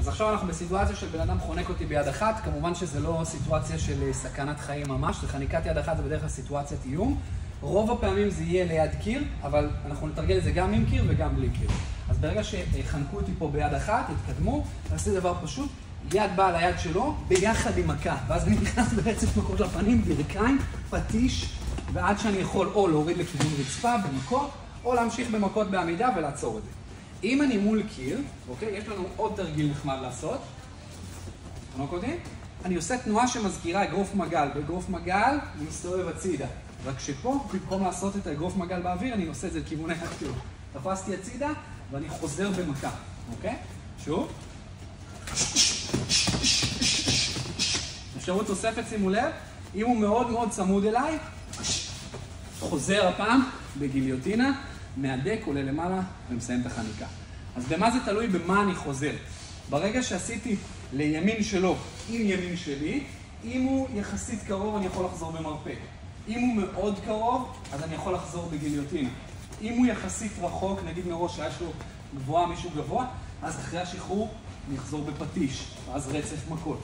אז עכשיו אנחנו בסיטואציה של בן אדם חונק אותי ביד אחת, כמובן שזה לא סיטואציה של סכנת חיים ממש, זה חניקת יד אחת, זה בדרך כלל סיטואציית איום. רוב הפעמים זה יהיה ליד קיר, אבל אנחנו נתרגל את זה גם עם קיר וגם בלי קיר. אז ברגע שחנקו אותי פה ביד אחת, התקדמו, נעשה דבר פשוט, יד באה ליד שלו, ביחד עם מכה, ואז אני נכנס ברצף מכות לפנים, ברכיים, פטיש, ועד שאני יכול או להוריד לכיוון רצפה במכות, או להמשיך במכות בעמידה ולעצור את זה. אם אני מול קיר, אוקיי, יש לנו עוד תרגיל נחמד לעשות. תנוק אותי? אני עושה תנועה שמזכירה אגרוף מגל. באגרוף מגל אני מסתובב הצידה. רק שפה, במקום לעשות את האגרוף מגל באוויר, אני עושה את זה לכיווני הכתוב. תפסתי הצידה ואני חוזר במכה, אוקיי? שוב. אפשרות תוספת, שימו לב, אם הוא מאוד מאוד צמוד אליי, חוזר הפעם בגיליוטינה, מהדק, עולה למעלה ומסיים את החניקה. אז במה זה תלוי? במה אני חוזר. ברגע שעשיתי לימין שלו עם ימין שלי, אם הוא יחסית קרוב אני יכול לחזור במרפק. אם הוא מאוד קרוב, אז אני יכול לחזור בגיליוטינה. אם הוא יחסית רחוק, נגיד מראש שהיה שלו גבוהה, מישהו גבוה, אז אחרי השחרור אני אחזור בפטיש, ואז רצף מכות.